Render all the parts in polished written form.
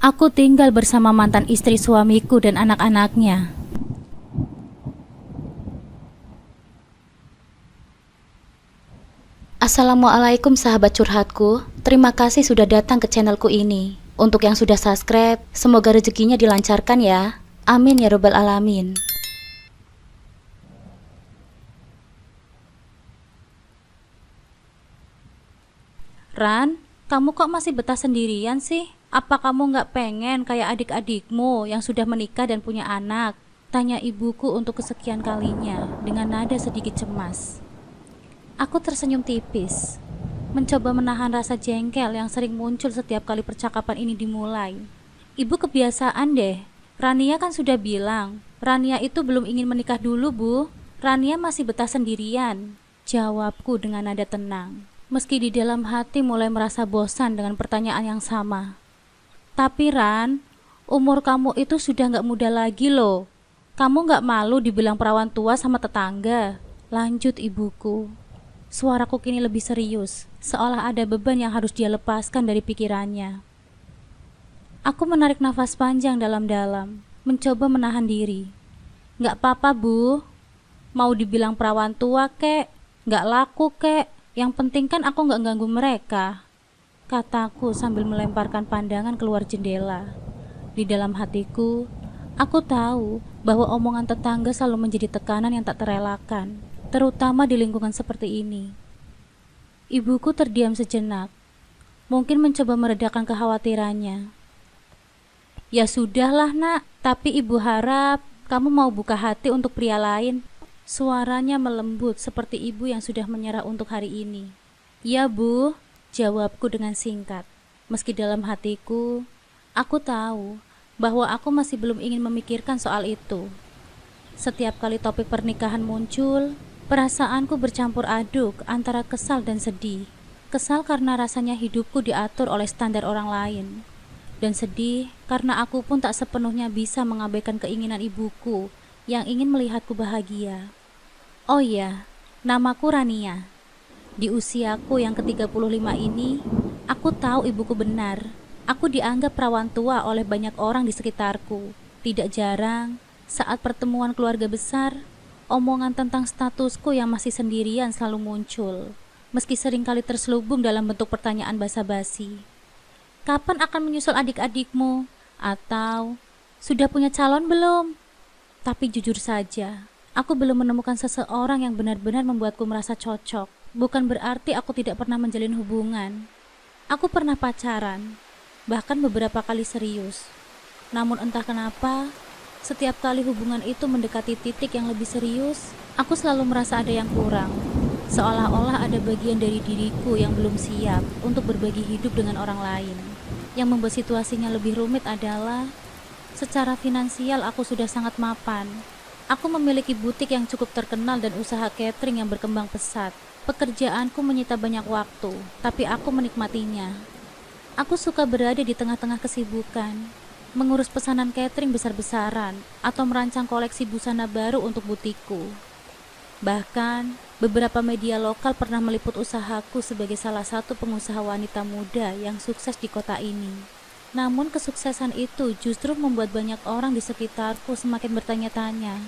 Aku tinggal bersama mantan istri suamiku dan anak-anaknya. Assalamualaikum sahabat curhatku. Terima kasih sudah datang ke channelku ini. Untuk yang sudah subscribe, semoga rezekinya dilancarkan ya. Amin ya robbal alamin. Ran, kamu kok masih betah sendirian sih? Apa kamu nggak pengen kayak adik-adikmu yang sudah menikah dan punya anak? Tanya ibuku untuk kesekian kalinya dengan nada sedikit cemas. Aku tersenyum tipis, mencoba menahan rasa jengkel yang sering muncul setiap kali percakapan ini dimulai. Ibu kebiasaan deh. Rania kan sudah bilang, Rania itu belum ingin menikah dulu, Bu. Rania masih betah sendirian. Jawabku dengan nada tenang, meski di dalam hati mulai merasa bosan dengan pertanyaan yang sama. Tapi Ran, umur kamu itu sudah gak muda lagi loh. Kamu gak malu dibilang perawan tua sama tetangga? Lanjut ibuku. Suaraku kini lebih serius, seolah ada beban yang harus dia lepaskan dari pikirannya. Aku menarik nafas panjang dalam-dalam, mencoba menahan diri. Gak apa-apa, Bu. Mau dibilang perawan tua kek, gak laku kek, yang penting kan aku gak ganggu mereka, kataku sambil melemparkan pandangan keluar jendela. Di dalam hatiku, aku tahu bahwa omongan tetangga selalu menjadi tekanan yang tak terelakkan, terutama di lingkungan seperti ini. Ibuku terdiam sejenak, mungkin mencoba meredakan kekhawatirannya. Ya sudahlah nak, tapi ibu harap kamu mau buka hati untuk pria lain. Suaranya melembut seperti ibu yang sudah menyerah untuk hari ini. Ya Bu, jawabku dengan singkat. Meski dalam hatiku, aku tahu bahwa aku masih belum ingin memikirkan soal itu. Setiap kali topik pernikahan muncul, perasaanku bercampur aduk antara kesal dan sedih. Kesal karena rasanya hidupku diatur oleh standar orang lain, dan sedih karena aku pun tak sepenuhnya bisa mengabaikan keinginan ibuku yang ingin melihatku bahagia. Oh iya, namaku Rania. Di usiaku yang ke-35 ini, aku tahu ibuku benar. Aku dianggap perawan tua oleh banyak orang di sekitarku. Tidak jarang, saat pertemuan keluarga besar, omongan tentang statusku yang masih sendirian selalu muncul, meski seringkali terselubung dalam bentuk pertanyaan basa-basi. Kapan akan menyusul adik-adikmu? Atau sudah punya calon belum? Tapi jujur saja, aku belum menemukan seseorang yang benar-benar membuatku merasa cocok. Bukan berarti aku tidak pernah menjalin hubungan. Aku pernah pacaran, bahkan beberapa kali serius. Namun entah kenapa, setiap kali hubungan itu mendekati titik yang lebih serius, aku selalu merasa ada yang kurang. Seolah-olah ada bagian dari diriku yang belum siap untuk berbagi hidup dengan orang lain. Yang membuat situasinya lebih rumit adalah secara finansial aku sudah sangat mapan. Aku memiliki butik yang cukup terkenal dan usaha catering yang berkembang pesat. Pekerjaanku menyita banyak waktu, tapi aku menikmatinya. Aku suka berada di tengah-tengah kesibukan, mengurus pesanan catering besar-besaran, atau merancang koleksi busana baru untuk butikku. Bahkan, beberapa media lokal pernah meliput usahaku sebagai salah satu pengusaha wanita muda yang sukses di kota ini. Namun kesuksesan itu justru membuat banyak orang di sekitarku semakin bertanya-tanya.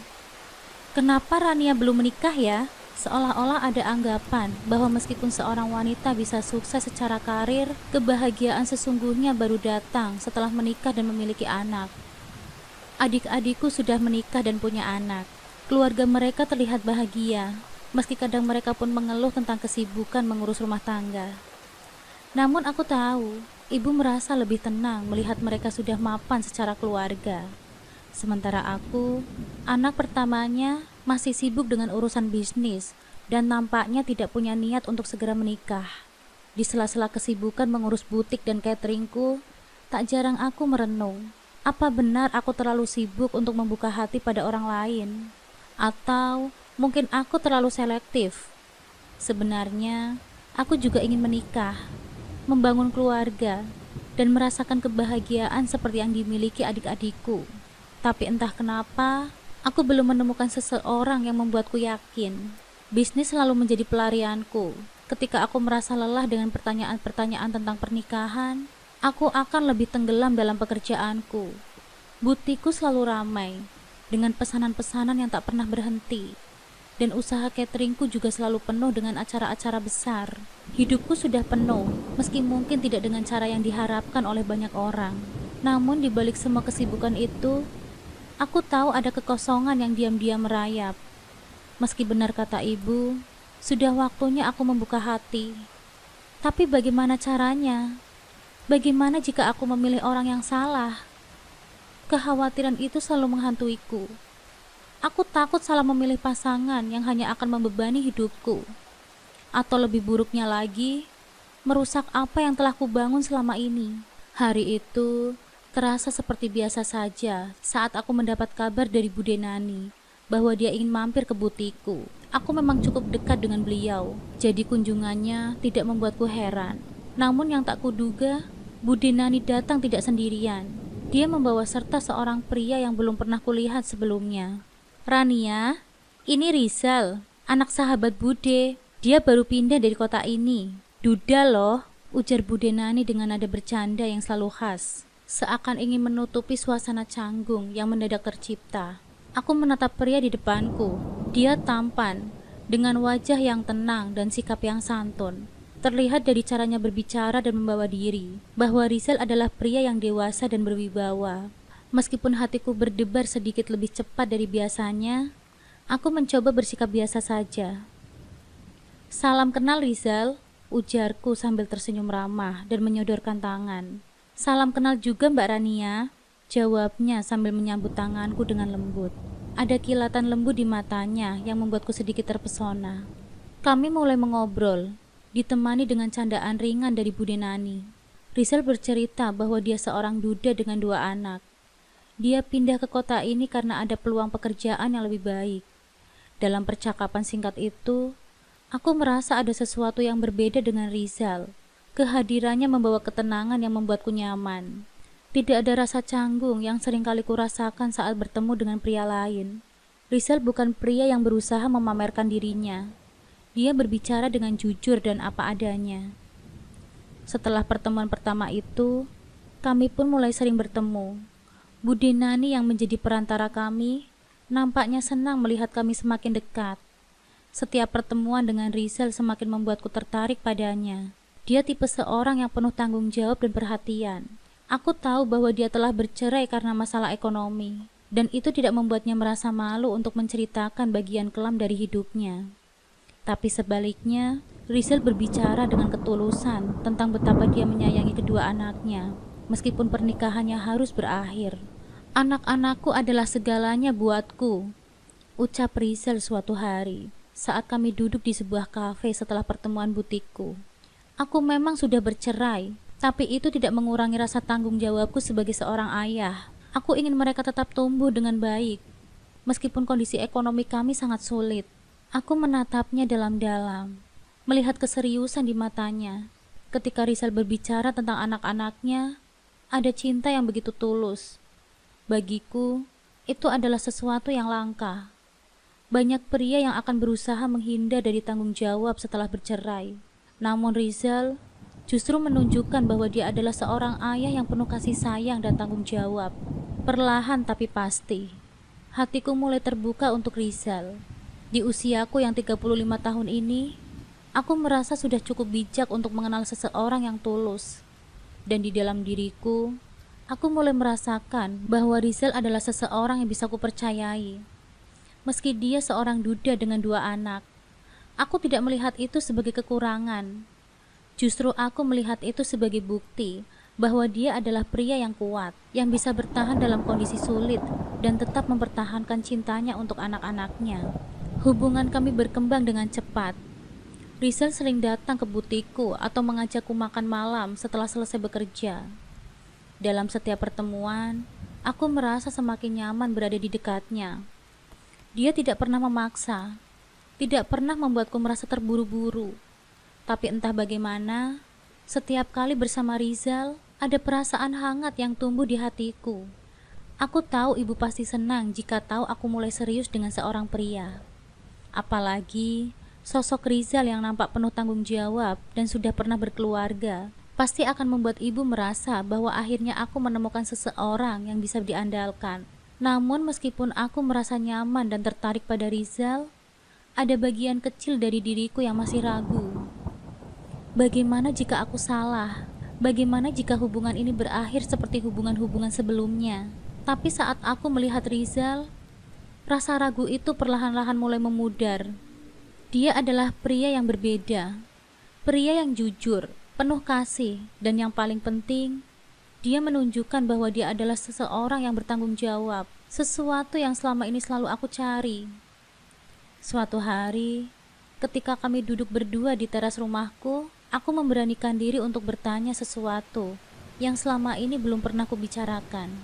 Kenapa Rania belum menikah ya? Seolah-olah ada anggapan bahwa meskipun seorang wanita bisa sukses secara karir, kebahagiaan sesungguhnya baru datang setelah menikah dan memiliki anak. Adik-adikku sudah menikah dan punya anak. Keluarga mereka terlihat bahagia, meski kadang mereka pun mengeluh tentang kesibukan mengurus rumah tangga. Namun aku tahu, ibu merasa lebih tenang melihat mereka sudah mapan secara keluarga. Sementara aku, anak pertamanya, masih sibuk dengan urusan bisnis dan nampaknya tidak punya niat untuk segera menikah. Di sela-sela kesibukan mengurus butik dan cateringku, tak jarang aku merenung, apa benar aku terlalu sibuk untuk membuka hati pada orang lain? Atau mungkin aku terlalu selektif? Sebenarnya, aku juga ingin menikah, membangun keluarga, dan merasakan kebahagiaan seperti yang dimiliki adik-adikku. Tapi entah kenapa, aku belum menemukan seseorang yang membuatku yakin. Bisnis selalu menjadi pelarianku. Ketika aku merasa lelah dengan pertanyaan-pertanyaan tentang pernikahan, aku akan lebih tenggelam dalam pekerjaanku. Butikku selalu ramai, dengan pesanan-pesanan yang tak pernah berhenti. Dan usaha cateringku juga selalu penuh dengan acara-acara besar. Hidupku sudah penuh, meski mungkin tidak dengan cara yang diharapkan oleh banyak orang. Namun di balik semua kesibukan itu, aku tahu ada kekosongan yang diam-diam merayap. Meski benar kata ibu, sudah waktunya aku membuka hati. Tapi bagaimana caranya? Bagaimana jika aku memilih orang yang salah? Kekhawatiran itu selalu menghantuiku. Aku takut salah memilih pasangan yang hanya akan membebani hidupku. Atau lebih buruknya lagi, merusak apa yang telah kubangun selama ini. Hari itu terasa seperti biasa saja saat aku mendapat kabar dari Bude Nani bahwa dia ingin mampir ke butikku. Aku memang cukup dekat dengan beliau, jadi kunjungannya tidak membuatku heran. Namun yang tak kuduga, Bude Nani datang tidak sendirian. Dia membawa serta seorang pria yang belum pernah kulihat sebelumnya. Rania, ini Rizal, anak sahabat Bude. Dia baru pindah dari kota ini. Duda loh, ujar Bude Nani dengan nada bercanda yang selalu khas, seakan ingin menutupi suasana canggung yang mendadak tercipta. Aku menatap pria di depanku. Dia tampan, dengan wajah yang tenang dan sikap yang santun. Terlihat dari caranya berbicara dan membawa diri, bahwa Rizal adalah pria yang dewasa dan berwibawa. Meskipun hatiku berdebar sedikit lebih cepat dari biasanya, aku mencoba bersikap biasa saja. Salam kenal Rizal, ujarku sambil tersenyum ramah dan menyodorkan tangan. Salam kenal juga Mbak Rania, jawabnya sambil menyambut tanganku dengan lembut. Ada kilatan lembut di matanya yang membuatku sedikit terpesona. Kami mulai mengobrol, ditemani dengan candaan ringan dari Bude Nani. Rizal bercerita bahwa dia seorang duda dengan 2 anak. Dia pindah ke kota ini karena ada peluang pekerjaan yang lebih baik. Dalam percakapan singkat itu, aku merasa ada sesuatu yang berbeda dengan Rizal. Kehadirannya membawa ketenangan yang membuatku nyaman. Tidak ada rasa canggung yang seringkali kurasakan saat bertemu dengan pria lain. Rizal bukan pria yang berusaha memamerkan dirinya. Dia berbicara dengan jujur dan apa adanya. Setelah pertemuan pertama itu, kami pun mulai sering bertemu. Bude Nani yang menjadi perantara kami, nampaknya senang melihat kami semakin dekat. Setiap pertemuan dengan Rizal semakin membuatku tertarik padanya. Dia tipe seorang yang penuh tanggung jawab dan perhatian. Aku tahu bahwa dia telah bercerai karena masalah ekonomi, dan itu tidak membuatnya merasa malu untuk menceritakan bagian kelam dari hidupnya. Tapi sebaliknya, Rizal berbicara dengan ketulusan tentang betapa dia menyayangi kedua anaknya, meskipun pernikahannya harus berakhir. Anak-anakku adalah segalanya buatku, ucap Rizal suatu hari saat kami duduk di sebuah kafe setelah pertemuan butikku. Aku memang sudah bercerai, tapi itu tidak mengurangi rasa tanggung jawabku sebagai seorang ayah. Aku ingin mereka tetap tumbuh dengan baik, meskipun kondisi ekonomi kami sangat sulit. Aku menatapnya dalam-dalam, melihat keseriusan di matanya. Ketika Rizal berbicara tentang anak-anaknya, ada cinta yang begitu tulus. Bagiku, itu adalah sesuatu yang langka. Banyak pria yang akan berusaha menghindar dari tanggung jawab setelah bercerai. Namun Rizal justru menunjukkan bahwa dia adalah seorang ayah yang penuh kasih sayang dan tanggung jawab. Perlahan tapi pasti, hatiku mulai terbuka untuk Rizal. Di usiaku yang 35 tahun ini, aku merasa sudah cukup bijak untuk mengenal seseorang yang tulus. Dan di dalam diriku, aku mulai merasakan bahwa Rizal adalah seseorang yang bisa kupercayai. Meski dia seorang duda dengan 2 anak, aku tidak melihat itu sebagai kekurangan. Justru aku melihat itu sebagai bukti bahwa dia adalah pria yang kuat, yang bisa bertahan dalam kondisi sulit dan tetap mempertahankan cintanya untuk anak-anaknya. Hubungan kami berkembang dengan cepat. Rizal sering datang ke butikku atau mengajakku makan malam setelah selesai bekerja. Dalam setiap pertemuan, aku merasa semakin nyaman berada di dekatnya. Dia tidak pernah memaksa, tidak pernah membuatku merasa terburu-buru. Tapi entah bagaimana, setiap kali bersama Rizal, ada perasaan hangat yang tumbuh di hatiku. Aku tahu ibu pasti senang jika tahu aku mulai serius dengan seorang pria. Apalagi sosok Rizal yang nampak penuh tanggung jawab dan sudah pernah berkeluarga. Pasti akan membuat ibu merasa bahwa akhirnya aku menemukan seseorang yang bisa diandalkan. Namun meskipun aku merasa nyaman dan tertarik pada Rizal, ada bagian kecil dari diriku yang masih ragu. Bagaimana jika aku salah? Bagaimana jika hubungan ini berakhir seperti hubungan-hubungan sebelumnya? Tapi saat aku melihat Rizal, rasa ragu itu perlahan-lahan mulai memudar. Dia adalah pria yang berbeda, pria yang jujur, penuh kasih, dan yang paling penting, dia menunjukkan bahwa dia adalah seseorang yang bertanggung jawab, sesuatu yang selama ini selalu aku cari. Suatu hari, ketika kami duduk berdua di teras rumahku, aku memberanikan diri untuk bertanya sesuatu yang selama ini belum pernah kubicarakan.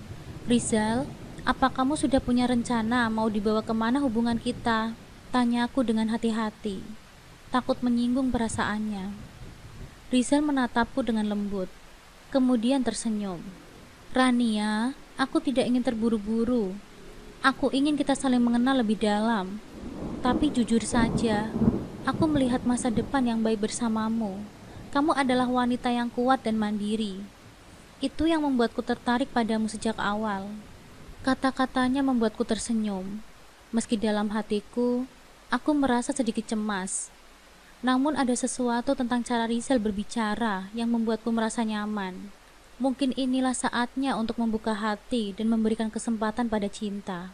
Rizal, apa kamu sudah punya rencana mau dibawa kemana hubungan kita? Tanyaku dengan hati-hati, takut menyinggung perasaannya. Rizal menatapku dengan lembut, kemudian tersenyum. Rania, aku tidak ingin terburu-buru. Aku ingin kita saling mengenal lebih dalam. Tapi jujur saja, aku melihat masa depan yang baik bersamamu. Kamu adalah wanita yang kuat dan mandiri. Itu yang membuatku tertarik padamu sejak awal. Kata-katanya membuatku tersenyum. Meski dalam hatiku, aku merasa sedikit cemas. Namun ada sesuatu tentang cara Rizal berbicara yang membuatku merasa nyaman. Mungkin inilah saatnya untuk membuka hati dan memberikan kesempatan pada cinta.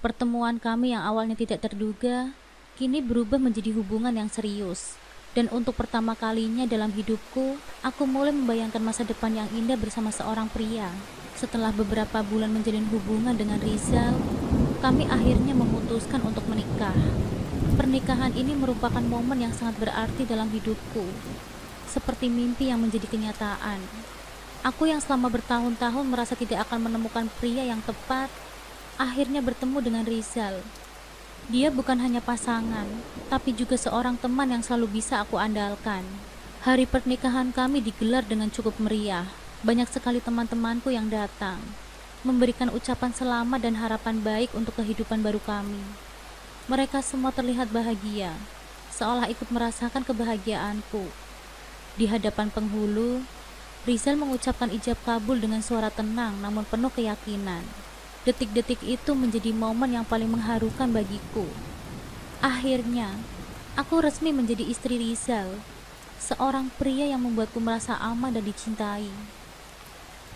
Pertemuan kami yang awalnya tidak terduga, kini berubah menjadi hubungan yang serius. Dan untuk pertama kalinya dalam hidupku, aku mulai membayangkan masa depan yang indah bersama seorang pria. Setelah beberapa bulan menjalin hubungan dengan Rizal, kami akhirnya memutuskan untuk menikah. Pernikahan ini merupakan momen yang sangat berarti dalam hidupku, seperti mimpi yang menjadi kenyataan. Aku yang selama bertahun-tahun merasa tidak akan menemukan pria yang tepat, akhirnya bertemu dengan Rizal. Dia bukan hanya pasangan, tapi juga seorang teman yang selalu bisa aku andalkan. Hari pernikahan kami digelar dengan cukup meriah. Banyak sekali teman-temanku yang datang, memberikan ucapan selamat dan harapan baik untuk kehidupan baru kami. Mereka semua terlihat bahagia, seolah ikut merasakan kebahagiaanku. Di hadapan penghulu, Rizal mengucapkan ijab kabul dengan suara tenang namun penuh keyakinan. Detik-detik itu menjadi momen yang paling mengharukan bagiku. Akhirnya, aku resmi menjadi istri Rizal, seorang pria yang membuatku merasa aman dan dicintai.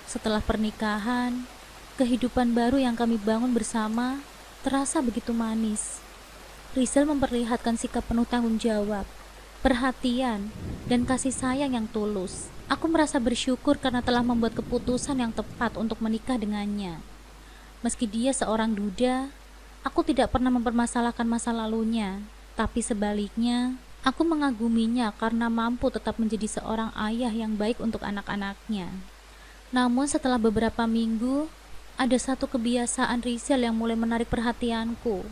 Setelah pernikahan, kehidupan baru yang kami bangun bersama terasa begitu manis. Rizal memperlihatkan sikap penuh tanggung jawab, perhatian, dan kasih sayang yang tulus. Aku merasa bersyukur karena telah membuat keputusan yang tepat untuk menikah dengannya. Meski dia seorang duda, aku tidak pernah mempermasalahkan masa lalunya. Tapi sebaliknya, aku mengaguminya karena mampu tetap menjadi seorang ayah yang baik untuk anak-anaknya. Namun setelah beberapa minggu, ada satu kebiasaan Rizal yang mulai menarik perhatianku.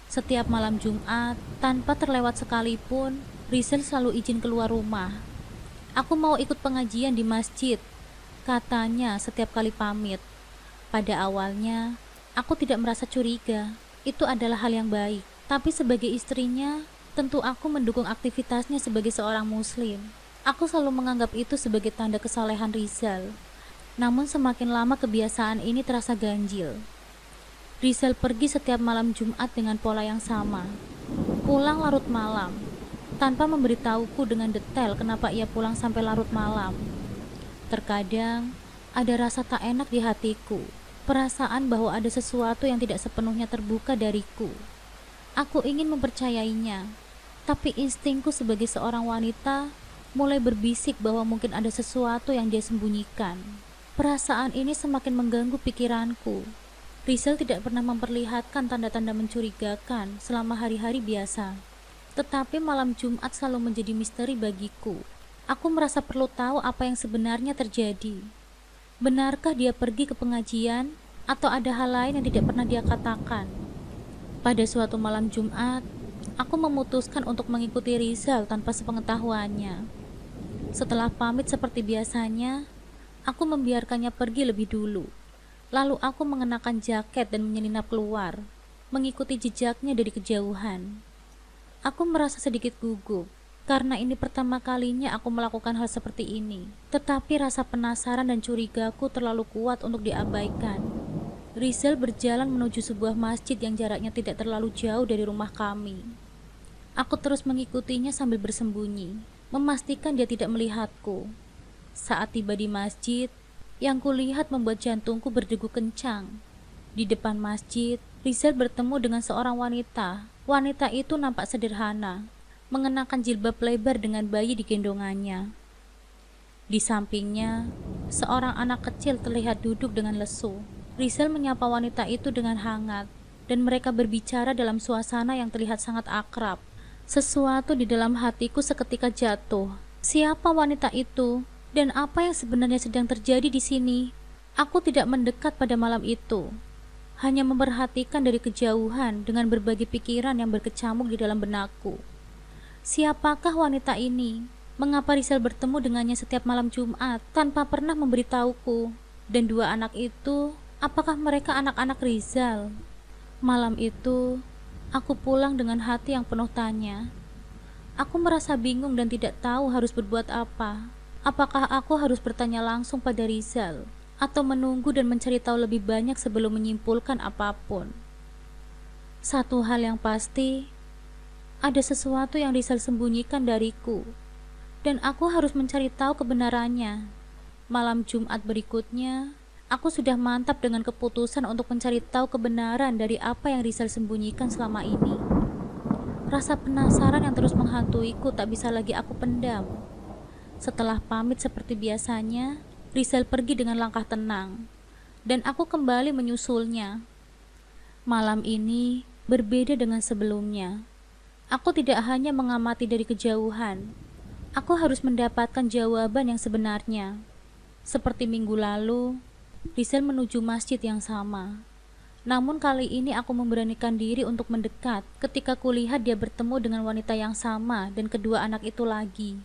Setiap malam Jumat, tanpa terlewat sekalipun, Rizal selalu izin keluar rumah. Aku mau ikut pengajian di masjid, katanya setiap kali pamit. Pada awalnya, aku tidak merasa curiga. Itu adalah hal yang baik. Tapi sebagai istrinya, tentu aku mendukung aktivitasnya sebagai seorang muslim. Aku selalu menganggap itu sebagai tanda kesalehan Rizal. Namun semakin lama kebiasaan ini terasa ganjil. Rizal pergi setiap malam Jumat dengan pola yang sama. Pulang larut malam, tanpa memberitahuku dengan detail kenapa ia pulang sampai larut malam. Terkadang, ada rasa tak enak di hatiku, perasaan bahwa ada sesuatu yang tidak sepenuhnya terbuka dariku. Aku ingin mempercayainya, tapi instingku sebagai seorang wanita mulai berbisik bahwa mungkin ada sesuatu yang dia sembunyikan. Perasaan ini semakin mengganggu pikiranku. Rizal tidak pernah memperlihatkan tanda-tanda mencurigakan selama hari-hari biasa. Tetapi malam Jumat selalu menjadi misteri bagiku. Aku merasa perlu tahu apa yang sebenarnya terjadi. Benarkah dia pergi ke pengajian atau ada hal lain yang tidak pernah dia katakan? Pada suatu malam Jumat, aku memutuskan untuk mengikuti Rizal tanpa sepengetahuannya. Setelah pamit seperti biasanya, aku membiarkannya pergi lebih dulu. Lalu aku mengenakan jaket dan menyelinap keluar, mengikuti jejaknya dari kejauhan. Aku merasa sedikit gugup. karena ini pertama kalinya aku melakukan hal seperti ini. Tetapi rasa penasaran dan curigaku terlalu kuat untuk diabaikan. Rizal berjalan menuju sebuah masjid yang jaraknya tidak terlalu jauh dari rumah kami. Aku terus mengikutinya sambil bersembunyi, memastikan dia tidak melihatku. Saat tiba di masjid, yang kulihat membuat jantungku berdegup kencang. Di depan masjid, Rizal bertemu dengan seorang wanita. Wanita itu nampak sederhana, mengenakan jilbab lebar dengan bayi di gendongannya. Di sampingnya, seorang anak kecil terlihat duduk dengan lesu. Rizal menyapa wanita itu dengan hangat, dan mereka berbicara dalam suasana yang terlihat sangat akrab. Sesuatu di dalam hatiku seketika jatuh. Siapa wanita itu? Dan apa yang sebenarnya sedang terjadi di sini? Aku tidak mendekat pada malam itu, hanya memperhatikan dari kejauhan dengan berbagai pikiran yang berkecamuk di dalam benakku. Siapakah wanita ini? Mengapa Rizal bertemu dengannya setiap malam Jumat tanpa pernah memberitahuku? Dan dua anak itu, apakah mereka anak-anak Rizal? Malam itu, aku pulang dengan hati yang penuh tanya. Aku merasa bingung dan tidak tahu harus berbuat apa. Apakah aku harus bertanya langsung pada Rizal, atau menunggu dan mencari tahu lebih banyak sebelum menyimpulkan apapun? Satu hal yang pasti, ada sesuatu yang Rizal sembunyikan dariku, dan aku harus mencari tahu kebenarannya. Malam Jumat berikutnya, aku sudah mantap dengan keputusan untuk mencari tahu kebenaran dari apa yang Rizal sembunyikan selama ini. Rasa penasaran yang terus menghantuiku tak bisa lagi aku pendam. Setelah pamit seperti biasanya, Rizal pergi dengan langkah tenang, dan aku kembali menyusulnya. Malam ini berbeda dengan sebelumnya. Aku tidak hanya mengamati dari kejauhan, aku harus mendapatkan jawaban yang sebenarnya. Seperti minggu lalu, Rizal menuju masjid yang sama. Namun kali ini aku memberanikan diri untuk mendekat ketika kulihat dia bertemu dengan wanita yang sama dan kedua anak itu lagi.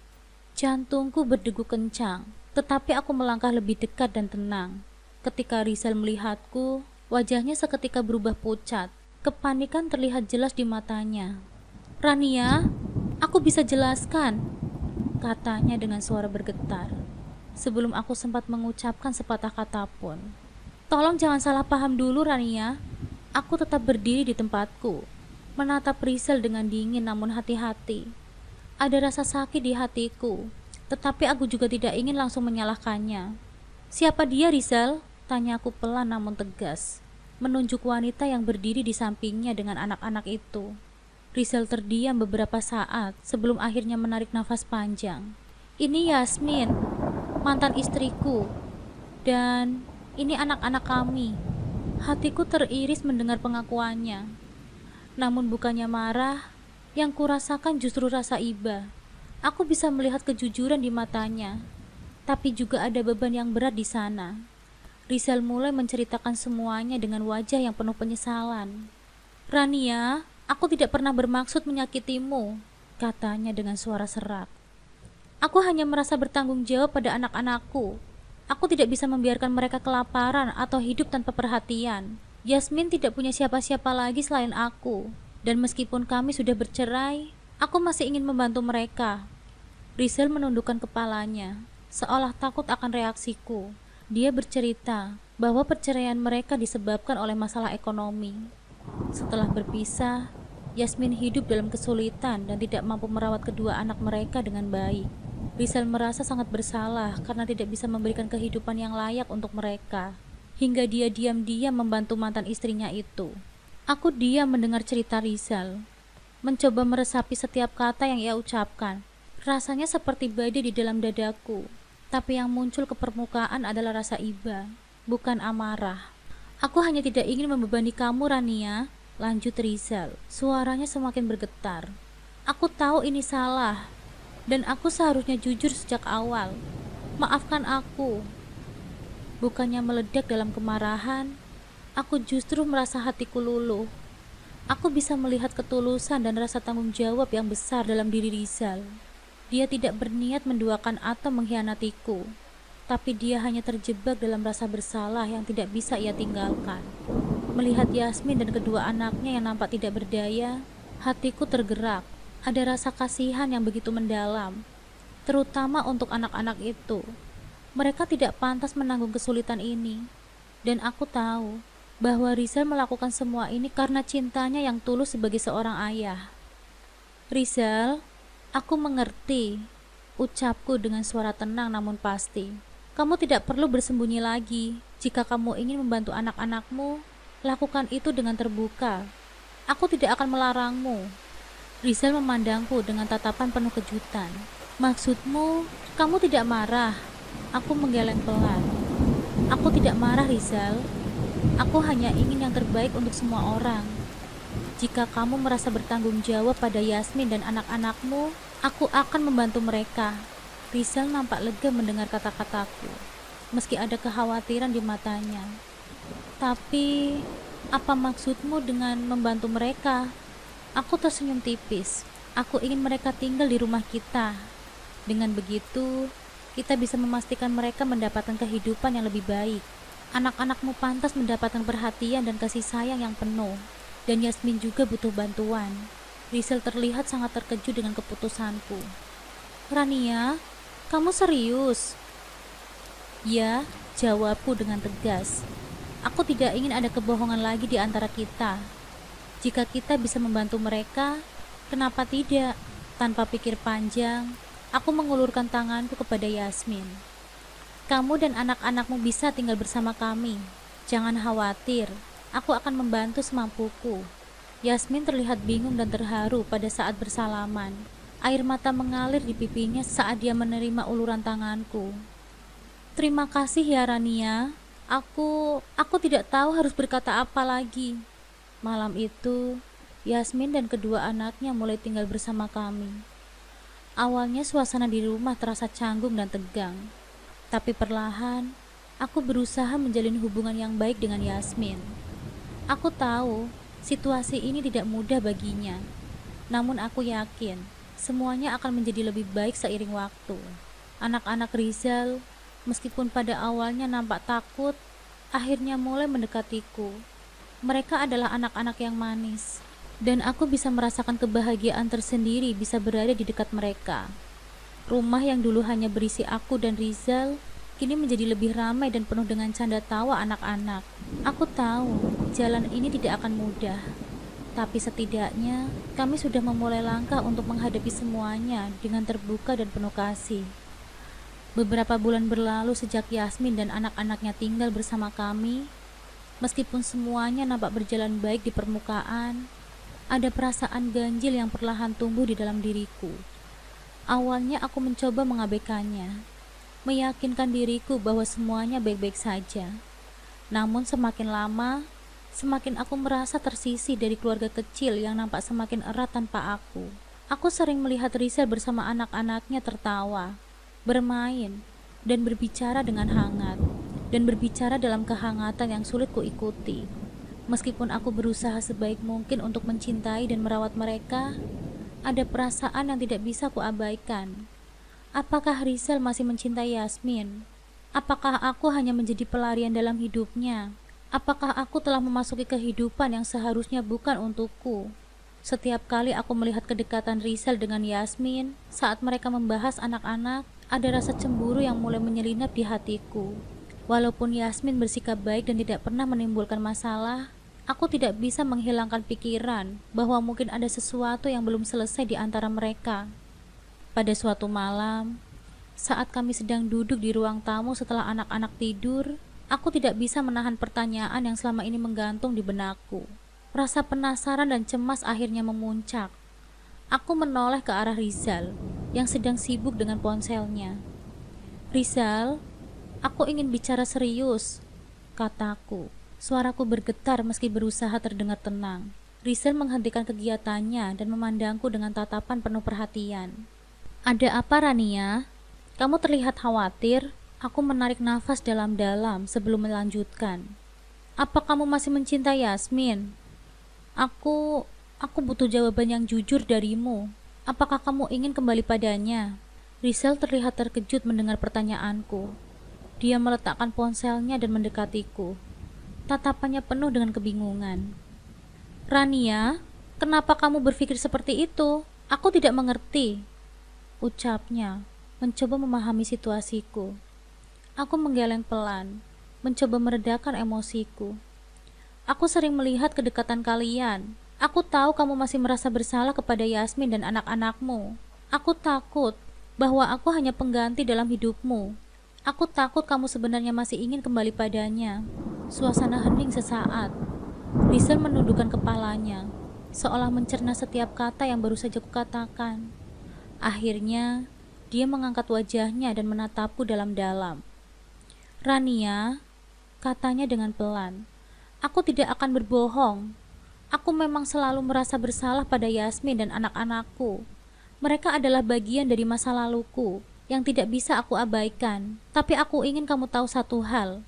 Jantungku berdegup kencang, tetapi aku melangkah lebih dekat dan tenang. Ketika Rizal melihatku, wajahnya seketika berubah pucat. Kepanikan terlihat jelas di matanya. "Rania, aku bisa jelaskan," katanya dengan suara bergetar, sebelum aku sempat mengucapkan sepatah kata pun. "Tolong jangan salah paham dulu, Rania." Aku tetap berdiri di tempatku, menatap Rizal dengan dingin namun hati-hati. Ada rasa sakit di hatiku, tetapi aku juga tidak ingin langsung menyalahkannya. "Siapa dia, Rizal?" tanya aku pelan namun tegas, menunjuk wanita yang berdiri di sampingnya dengan anak-anak itu. Rizal terdiam beberapa saat sebelum akhirnya menarik nafas panjang. "Ini Yasmin, mantan istriku, dan ini anak-anak kami." Hatiku teriris mendengar pengakuannya. Namun bukannya marah, yang kurasakan justru rasa iba. Aku bisa melihat kejujuran di matanya, tapi juga ada beban yang berat di sana. Rizal mulai menceritakan semuanya dengan wajah yang penuh penyesalan. "Rania, aku tidak pernah bermaksud menyakitimu," katanya dengan suara serak. "Aku hanya merasa bertanggung jawab pada anak-anakku. Aku tidak bisa membiarkan mereka kelaparan atau hidup tanpa perhatian. Yasmin tidak punya siapa-siapa lagi selain aku. Dan meskipun kami sudah bercerai, aku masih ingin membantu mereka." Rizal menundukkan kepalanya, seolah takut akan reaksiku. Dia bercerita bahwa perceraian mereka disebabkan oleh masalah ekonomi. Setelah berpisah, Yasmin hidup dalam kesulitan dan tidak mampu merawat kedua anak mereka dengan baik. Rizal merasa sangat bersalah karena tidak bisa memberikan kehidupan yang layak untuk mereka, hingga dia diam-diam membantu mantan istrinya itu. Aku diam mendengar cerita Rizal, mencoba meresapi setiap kata yang ia ucapkan. Rasanya seperti badai di dalam dadaku, tapi yang muncul ke permukaan adalah rasa iba, bukan amarah. "Aku hanya tidak ingin membebani kamu, Rania," lanjut Rizal. Suaranya semakin bergetar. "Aku tahu ini salah, dan aku seharusnya jujur sejak awal. Maafkan aku." Bukannya meledak dalam kemarahan, aku justru merasa hatiku luluh. Aku bisa melihat ketulusan dan rasa tanggung jawab yang besar dalam diri Rizal. Dia tidak berniat menduakan atau mengkhianatiku, tapi dia hanya terjebak dalam rasa bersalah yang tidak bisa ia tinggalkan. Melihat Yasmin dan kedua anaknya yang nampak tidak berdaya, hatiku tergerak. Ada rasa kasihan yang begitu mendalam, terutama untuk anak-anak itu. Mereka tidak pantas menanggung kesulitan ini, dan aku tahu bahwa Rizal melakukan semua ini karena cintanya yang tulus sebagai seorang ayah. Rizal, aku mengerti, ucapku dengan suara tenang namun pasti. Kamu tidak perlu bersembunyi lagi. Jika kamu ingin membantu anak-anakmu, lakukan itu dengan terbuka. Aku tidak akan melarangmu. Rizal memandangku dengan tatapan penuh kejutan. Maksudmu, kamu tidak marah? Aku menggeleng pelan. Aku tidak marah, Rizal. Aku hanya ingin yang terbaik untuk semua orang. Jika kamu merasa bertanggung jawab pada Yasmin dan anak-anakmu, aku akan membantu mereka. Rizal nampak lega mendengar kata-kataku, meski ada kekhawatiran di matanya. Tapi, apa maksudmu dengan membantu mereka? Aku tersenyum tipis. Aku ingin mereka tinggal di rumah kita. Dengan begitu, kita bisa memastikan mereka mendapatkan kehidupan yang lebih baik. Anak-anakmu pantas mendapatkan perhatian dan kasih sayang yang penuh. Dan Yasmin juga butuh bantuan. Rizal terlihat sangat terkejut dengan keputusanku. Rania, kamu serius? Ya, jawabku dengan tegas. Aku tidak ingin ada kebohongan lagi di antara kita. Jika kita bisa membantu mereka, kenapa tidak? Tanpa pikir panjang, aku mengulurkan tanganku kepada Yasmin. Kamu dan anak-anakmu bisa tinggal bersama kami. Jangan khawatir, aku akan membantu semampuku. Yasmin terlihat bingung dan terharu pada saat bersalaman. Air mata mengalir di pipinya saat dia menerima uluran tanganku. Terima kasih ya Rania. Aku tidak tahu harus berkata apa lagi. Malam itu, Yasmin dan kedua anaknya mulai tinggal bersama kami. Awalnya suasana di rumah terasa canggung dan tegang. Tapi perlahan, aku berusaha menjalin hubungan yang baik dengan Yasmin. Aku tahu, situasi ini tidak mudah baginya. Namun aku yakin, semuanya akan menjadi lebih baik seiring waktu. Anak-anak Rizal, meskipun pada awalnya nampak takut, akhirnya mulai mendekatiku. Mereka adalah anak-anak yang manis, dan aku bisa merasakan kebahagiaan tersendiri bisa berada di dekat mereka. Rumah yang dulu hanya berisi aku dan Rizal, kini menjadi lebih ramai dan penuh dengan canda tawa anak-anak. Aku tahu, jalan ini tidak akan mudah. Tapi setidaknya, kami sudah memulai langkah untuk menghadapi semuanya dengan terbuka dan penuh kasih. Beberapa bulan berlalu sejak Yasmin dan anak-anaknya tinggal bersama kami. Meskipun semuanya nampak berjalan baik di permukaan, ada perasaan ganjil yang perlahan tumbuh di dalam diriku. Awalnya aku mencoba mengabaikannya, meyakinkan diriku bahwa semuanya baik-baik saja. Namun semakin lama, semakin aku merasa tersisih dari keluarga kecil yang nampak semakin erat tanpa aku. Aku sering melihat Rizal bersama anak-anaknya tertawa, bermain, dan berbicara dengan hangat, dan berbicara dalam kehangatan yang sulit kuikuti. Meskipun aku berusaha sebaik mungkin untuk mencintai dan merawat mereka, ada perasaan yang tidak bisa kuabaikan. Apakah Rizal masih mencintai Yasmin? Apakah aku hanya menjadi pelarian dalam hidupnya? Apakah aku telah memasuki kehidupan yang seharusnya bukan untukku? Setiap kali aku melihat kedekatan Rizal dengan Yasmin, saat mereka membahas anak-anak, ada rasa cemburu yang mulai menyelinap di hatiku. Walaupun Yasmin bersikap baik dan tidak pernah menimbulkan masalah, aku tidak bisa menghilangkan pikiran bahwa mungkin ada sesuatu yang belum selesai di antara mereka. Pada suatu malam, saat kami sedang duduk di ruang tamu setelah anak-anak tidur, aku tidak bisa menahan pertanyaan yang selama ini menggantung di benakku. Rasa penasaran dan cemas akhirnya memuncak. Aku menoleh ke arah Rizal yang sedang sibuk dengan ponselnya. Rizal, aku ingin bicara serius, kataku. Suaraku bergetar meski berusaha terdengar tenang. Rizal menghentikan kegiatannya dan memandangku dengan tatapan penuh perhatian. Ada apa, Rania? Kamu terlihat khawatir. Aku menarik nafas dalam-dalam sebelum melanjutkan. Apa kamu masih mencintai Yasmin? Aku butuh jawaban yang jujur darimu. Apakah kamu ingin kembali padanya? Rizal terlihat terkejut mendengar pertanyaanku. Dia meletakkan ponselnya dan mendekatiku. Tatapannya penuh dengan kebingungan. Rania, kenapa kamu berpikir seperti itu? Aku tidak mengerti, ucapnya, mencoba memahami situasiku. Aku menggeleng pelan, mencoba meredakan emosiku. Aku sering melihat kedekatan kalian. Aku tahu kamu masih merasa bersalah kepada Yasmin dan anak-anakmu. Aku takut bahwa aku hanya pengganti dalam hidupmu. Aku takut kamu sebenarnya masih ingin kembali padanya. Suasana hening sesaat. Rizal menundukkan kepalanya, seolah mencerna setiap kata yang baru saja kukatakan. Akhirnya, dia mengangkat wajahnya dan menatapku dalam-dalam. Rania, katanya dengan pelan, aku tidak akan berbohong. Aku memang selalu merasa bersalah pada Yasmin dan anak-anakku. Mereka adalah bagian dari masa laluku yang tidak bisa aku abaikan. Tapi aku ingin kamu tahu satu hal.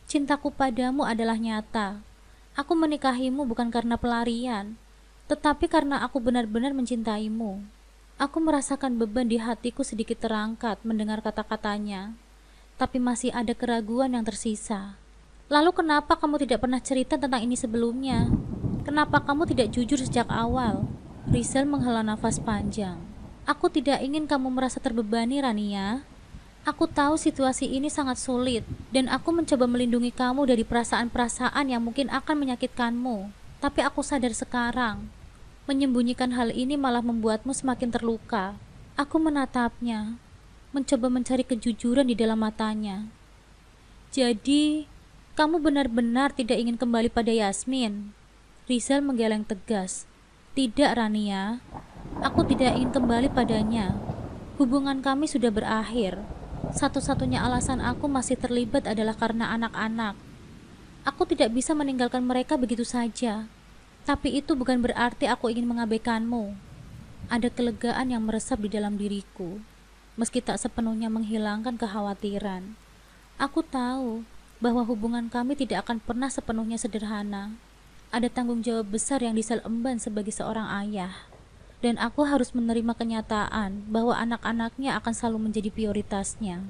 Cintaku padamu adalah nyata. Aku menikahimu bukan karena pelarian, tetapi karena aku benar-benar mencintaimu. Aku merasakan beban di hatiku sedikit terangkat mendengar kata-katanya, tapi masih ada keraguan yang tersisa. Lalu kenapa kamu tidak pernah cerita tentang ini sebelumnya? Kenapa kamu tidak jujur sejak awal? Rizal menghela nafas panjang. Aku tidak ingin kamu merasa terbebani, Rania. Aku tahu situasi ini sangat sulit, dan aku mencoba melindungi kamu dari perasaan-perasaan yang mungkin akan menyakitkanmu. Tapi aku sadar sekarang, menyembunyikan hal ini malah membuatmu semakin terluka. Aku menatapnya, mencoba mencari kejujuran di dalam matanya. Jadi, kamu benar-benar tidak ingin kembali pada Yasmin? Rizal menggeleng tegas. Tidak, Rania. Aku tidak ingin kembali padanya. Hubungan kami sudah berakhir. Satu-satunya alasan aku masih terlibat adalah karena anak-anak. Aku tidak bisa meninggalkan mereka begitu saja. Tapi itu bukan berarti aku ingin mengabaikanmu. Ada kelegaan yang meresap di dalam diriku, meski tak sepenuhnya menghilangkan kekhawatiran. Aku tahu bahwa hubungan kami tidak akan pernah sepenuhnya sederhana. Ada tanggung jawab besar yang Rizal emban sebagai seorang ayah. Dan aku harus menerima kenyataan bahwa anak-anaknya akan selalu menjadi prioritasnya.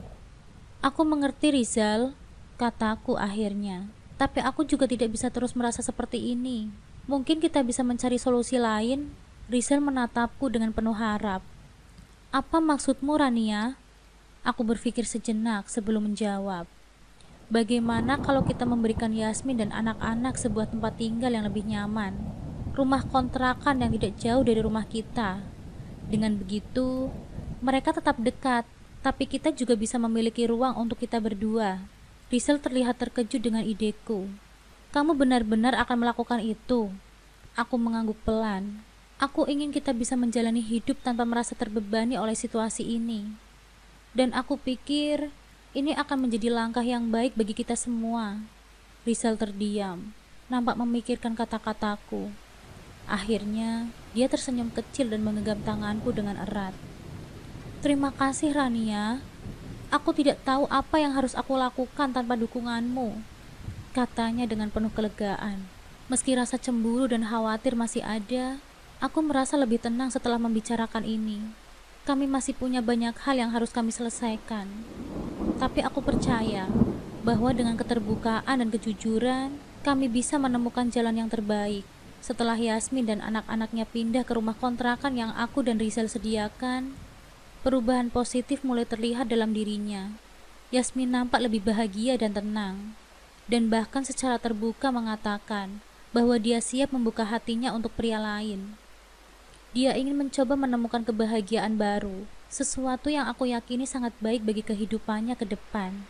Aku mengerti, Rizal, kataku akhirnya. Tapi aku juga tidak bisa terus merasa seperti ini. Mungkin kita bisa mencari solusi lain. Rizal menatapku dengan penuh harap. Apa maksudmu, Rania? Aku berpikir sejenak sebelum menjawab. Bagaimana kalau kita memberikan Yasmin dan anak-anak sebuah tempat tinggal yang lebih nyaman? Rumah kontrakan yang tidak jauh dari rumah kita. Dengan begitu, mereka tetap dekat, tapi kita juga bisa memiliki ruang untuk kita berdua. Rizal terlihat terkejut dengan ideku. Kamu benar-benar akan melakukan itu? Aku mengangguk pelan. Aku ingin kita bisa menjalani hidup tanpa merasa terbebani oleh situasi ini. Dan aku pikir ini akan menjadi langkah yang baik bagi kita semua. Rizal terdiam, nampak memikirkan kata-kataku. Akhirnya, dia tersenyum kecil dan menggenggam tanganku dengan erat. Terima kasih, Rania. Aku tidak tahu apa yang harus aku lakukan tanpa dukunganmu, katanya dengan penuh kelegaan. Meski rasa cemburu dan khawatir masih ada, aku merasa lebih tenang setelah membicarakan ini. Kami masih punya banyak hal yang harus kami selesaikan. Tapi aku percaya bahwa dengan keterbukaan dan kejujuran, kami bisa menemukan jalan yang terbaik. Setelah Yasmin dan anak-anaknya pindah ke rumah kontrakan yang aku dan Rizal sediakan, perubahan positif mulai terlihat dalam dirinya. Yasmin nampak lebih bahagia dan tenang, dan bahkan secara terbuka mengatakan bahwa dia siap membuka hatinya untuk pria lain. Dia ingin mencoba menemukan kebahagiaan baru, sesuatu yang aku yakini sangat baik bagi kehidupannya ke depan.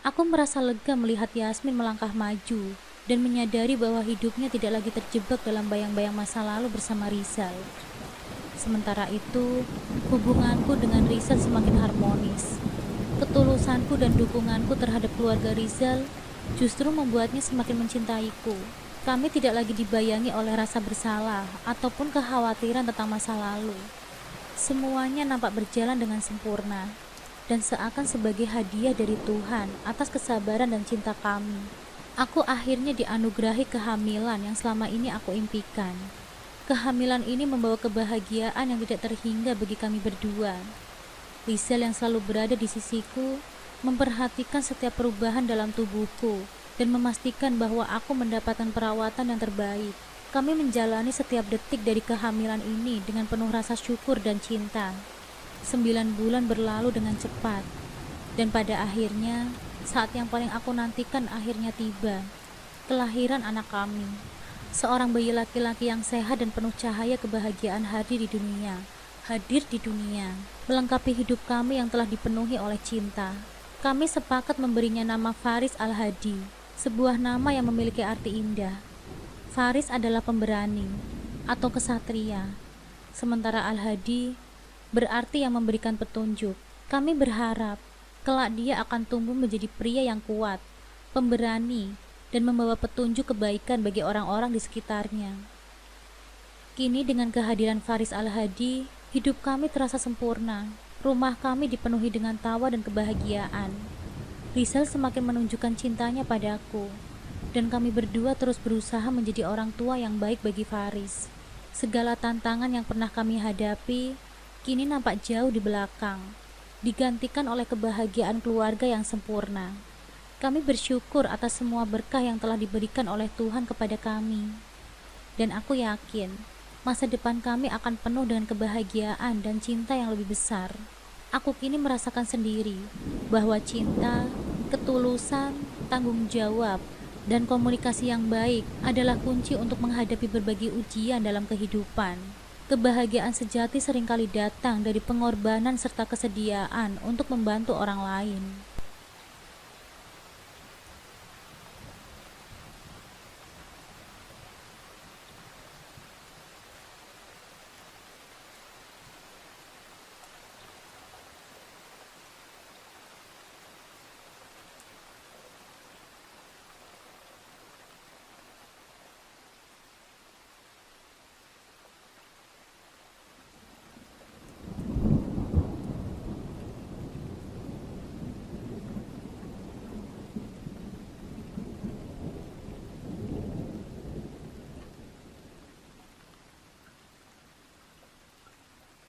Aku merasa lega melihat Yasmin melangkah maju dan menyadari bahwa hidupnya tidak lagi terjebak dalam bayang-bayang masa lalu bersama Rizal. Sementara itu, hubunganku dengan Rizal semakin harmonis. Ketulusanku dan dukunganku terhadap keluarga Rizal justru membuatnya semakin mencintaiku. Kami tidak lagi dibayangi oleh rasa bersalah ataupun kekhawatiran tentang masa lalu. Semuanya nampak berjalan dengan sempurna dan seakan sebagai hadiah dari Tuhan atas kesabaran dan cinta kami. Aku akhirnya dianugerahi kehamilan yang selama ini aku impikan. Kehamilan ini membawa kebahagiaan yang tidak terhingga bagi kami berdua. Rizal yang selalu berada di sisiku memperhatikan setiap perubahan dalam tubuhku dan memastikan bahwa aku mendapatkan perawatan yang terbaik. Kami menjalani setiap detik dari kehamilan ini dengan penuh rasa syukur dan cinta. 9 bulan berlalu dengan cepat, dan pada akhirnya, saat yang paling aku nantikan akhirnya tiba. Kelahiran anak kami. Seorang bayi laki-laki yang sehat dan penuh cahaya kebahagiaan hadir di dunia, melengkapi hidup kami yang telah dipenuhi oleh cinta. Kami sepakat memberinya nama Faris Al-Hadi, sebuah nama yang memiliki arti indah. Faris adalah pemberani atau kesatria, sementara Al-Hadi berarti yang memberikan petunjuk. Kami berharap kelak dia akan tumbuh menjadi pria yang kuat, pemberani, dan membawa petunjuk kebaikan bagi orang-orang di sekitarnya. Kini dengan kehadiran Faris Al-Hadi, hidup kami terasa sempurna. Rumah kami dipenuhi dengan tawa dan kebahagiaan. Rizal semakin menunjukkan cintanya padaku, dan kami berdua terus berusaha menjadi orang tua yang baik bagi Faris. Segala tantangan yang pernah kami hadapi, kini nampak jauh di belakang, digantikan oleh kebahagiaan keluarga yang sempurna. Kami bersyukur atas semua berkah yang telah diberikan oleh Tuhan kepada kami. Dan aku yakin, masa depan kami akan penuh dengan kebahagiaan dan cinta yang lebih besar. Aku kini merasakan sendiri bahwa cinta, ketulusan, tanggung jawab, dan komunikasi yang baik adalah kunci untuk menghadapi berbagai ujian dalam kehidupan. Kebahagiaan sejati seringkali datang dari pengorbanan serta kesediaan untuk membantu orang lain.